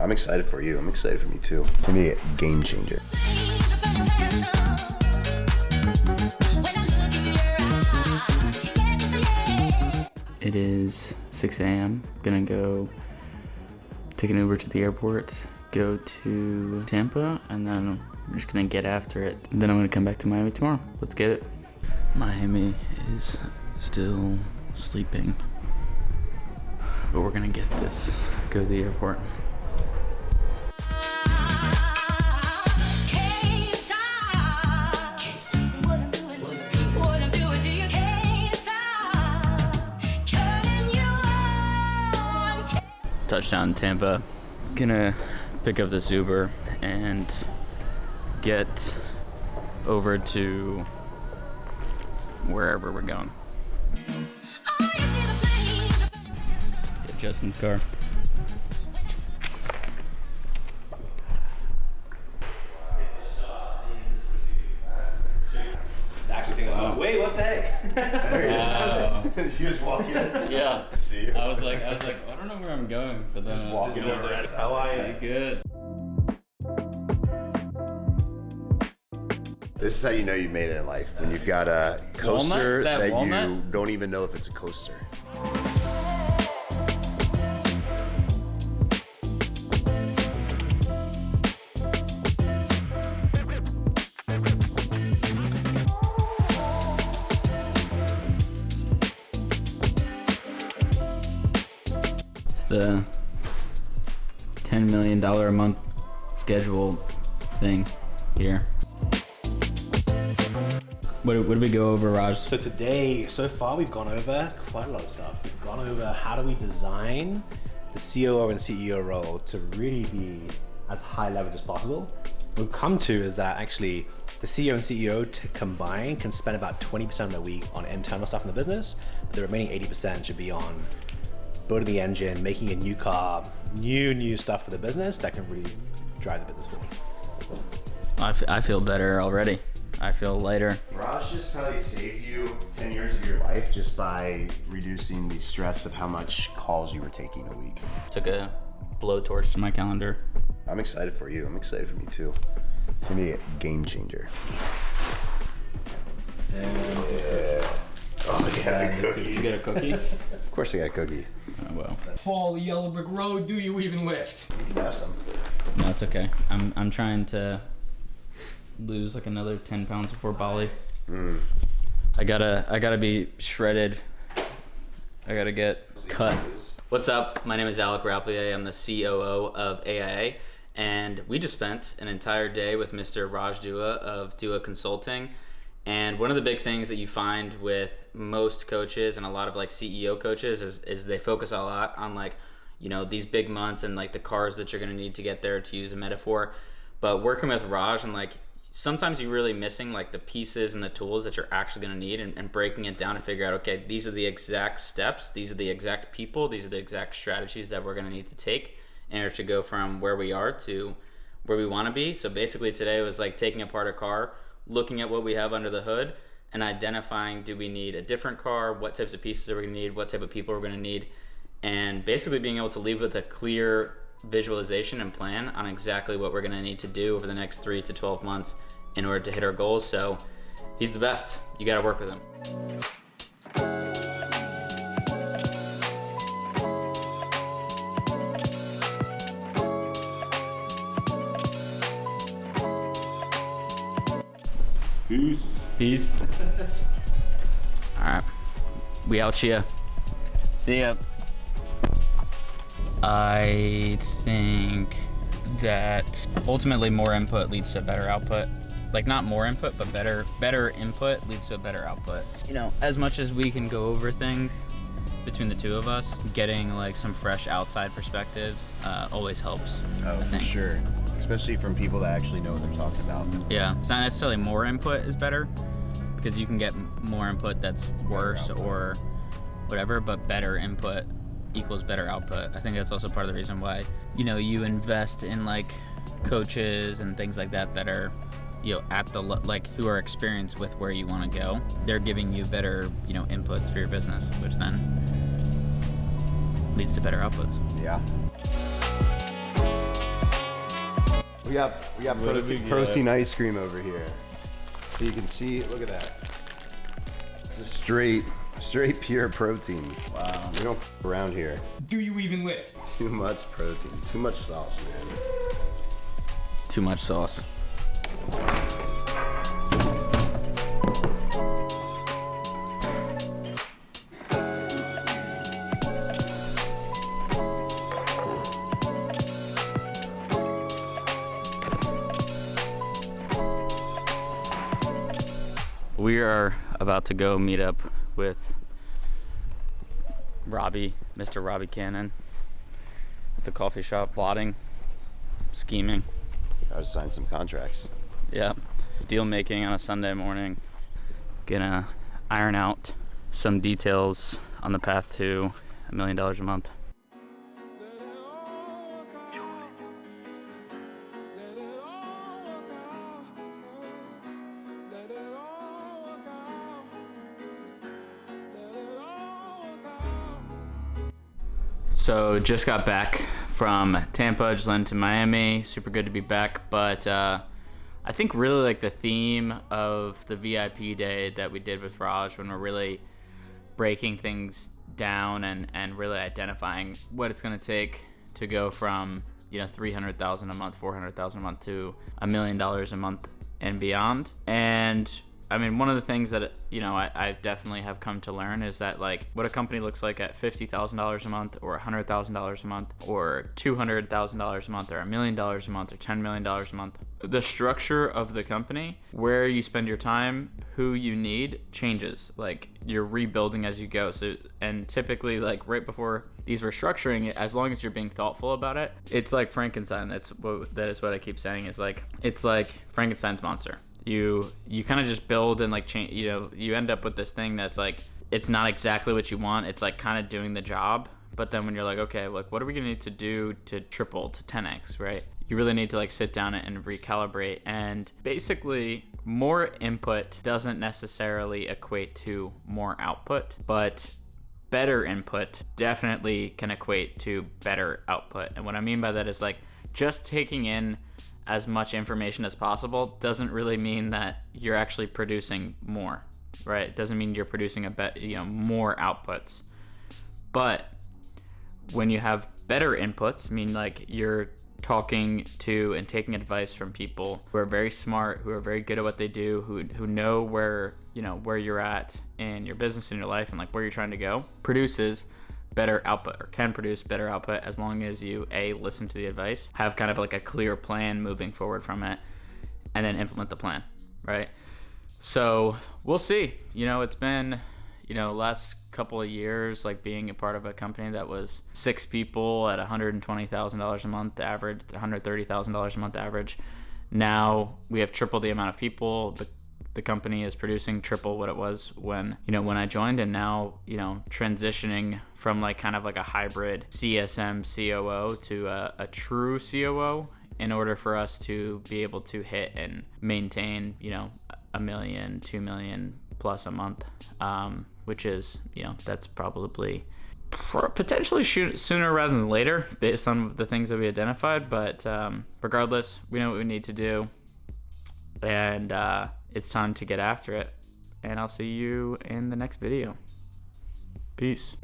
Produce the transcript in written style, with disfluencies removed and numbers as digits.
I'm excited for you. I'm excited for me too. It's gonna be a game changer. It is 6 a.m. Gonna go take an Uber to the airport, go to Tampa, and then I'm just gonna get after it. Then I'm gonna come back to Miami tomorrow. Let's get it. Miami is still sleeping, but we're gonna get this. Go to the airport. Touchdown in Tampa. Gonna pick up this Uber and get over to wherever we're going. Get Justin's car. Actually think it's wait, what the heck? There he is. You just walk in. Yeah. See you. I was like, I don't know where I'm going, but then Just walking over. How are you? Good. This is how you know you made it in life. When you've got a coaster Walnut? that Walnut? you don't even know if it's a coaster. The $10 million a month schedule thing here. What did we go over, Raj? So today, so far we've gone over quite a lot of stuff. We've gone over how do we design the COO and CEO role to really be as high leverage as possible. What we've come to is that actually the CEO and CEO combined can spend about 20% of their week on internal stuff in the business, but the remaining 80% should be on building the engine, making a new car, new stuff for the business that can really drive the business forward. I feel better already. I feel lighter. Raj just probably saved you 10 years of your life just by reducing the stress of how much calls you were taking a week. Took a blowtorch to my calendar. I'm excited for you. I'm excited for me too. It's gonna be a game changer. Yeah. Oh yeah, a cookie. You get a cookie? Of course I got a cookie. Oh well. Fall the yellow brick road, do you even lift? You can have some. No, it's okay. I'm trying to lose like another 10 pounds before Bali. I gotta be shredded. I gotta get cut. What's up? My name is Alec Rapp. I'm the COO of AIA, and we just spent an entire day with Mr. Raj Dua of Dua Consulting. And one of the big things that you find with most coaches and a lot of like CEO coaches is they focus a lot on like, you know, these big months and like the cars that you're gonna need to get there, to use a metaphor. But working with Raj, and like sometimes you're really missing like the pieces and the tools that you're actually gonna need, and breaking it down to figure out, okay, these are the exact steps, these are the exact people, these are the exact strategies that we're gonna need to take in order to go from where we are to where we wanna be. So basically today was like taking apart a car, looking at what we have under the hood and identifying, do we need a different car, what types of pieces are we gonna need, what type of people we're gonna need, and basically being able to leave with a clear visualization and plan on exactly what we're gonna need to do over the next 3 to 12 months in order to hit our goals. So he's the best. You gotta work with him. Peace. All right, we out here. See ya. I think that ultimately more input leads to better output. Like not more input, but better input leads to a better output. You know, as much as we can go over things between the two of us, getting like some fresh outside perspectives always helps. Oh, for sure. Especially from people that actually know what they're talking about. Yeah, it's not necessarily more input is better, because you can get more input that's worse or whatever, but better input equals better output. I think that's also part of the reason why, you know, you invest in like coaches and things like that that are, you know, at the like who are experienced with where you want to go. They're giving you better, you know, inputs for your business, which then leads to better outputs. Yeah. We got What do we protein ice cream over here. So you can see, look at that. It's a straight pure protein. Wow. We don't around here. Do you even lift? Too much protein, too much sauce, man. Too much sauce. We are about to go meet up with Robbie, Mr. Robbie Cannon, at the coffee shop, plotting, scheming. Gotta sign some contracts. Yeah, deal making on a Sunday morning. Gonna iron out some details on the path to $1 million a month. So just got back from Tampa, just landed to Miami. Super good to be back. But I think really like the theme of the VIP day that we did with Raj, when we're really breaking things down and really identifying what it's going to take to go from, you know, $300,000 a month, $400,000 a month to $1 million a month and beyond. And I mean, one of the things that, you know, I definitely have come to learn is that, like, what a company looks like at $50,000 a month or $100,000 a month or $200,000 a month or $1 million a month or $10 million a month. The structure of the company, where you spend your time, who you need, changes. Like, you're rebuilding as you go. So, and typically, like, right before these restructuring, as long as you're being thoughtful about it, it's like Frankenstein. That is what I keep saying, is like, it's like Frankenstein's monster. You kind of just build and like change, you know, you end up with this thing that's like, it's not exactly what you want. It's like kind of doing the job. But then when you're like, okay, look, what are we gonna need to do to triple, to 10x, right? You really need to like sit down and recalibrate. And basically, more input doesn't necessarily equate to more output, but better input definitely can equate to better output. And what I mean by that is, like, just taking in as much information as possible doesn't really mean that you're actually producing more, right? It doesn't mean you're producing more outputs. But when you have better inputs, I mean, like, you're talking to and taking advice from people who are very smart, who are very good at what they do, who know where you're at in your business, in your life, and like where you're trying to go, produces better output, or can produce better output, as long as you listen to the advice, have kind of like a clear plan moving forward from it, and then implement the plan, right? So we'll see. You know, it's been, you know, last couple of years, like, being a part of a company that was 6 people at $120,000 a month average, $130,000 a month average. Now we have triple the amount of people. The company is producing triple what it was when I joined, and now, you know, transitioning from like kind of like a hybrid CSM COO to a true COO, in order for us to be able to hit and maintain, you know, $1 million, $2 million plus a month, which is, you know, that's probably potentially sooner rather than later, based on the things that we identified. But regardless, we know what we need to do, and it's time to get after it. And I'll see you in the next video. Peace.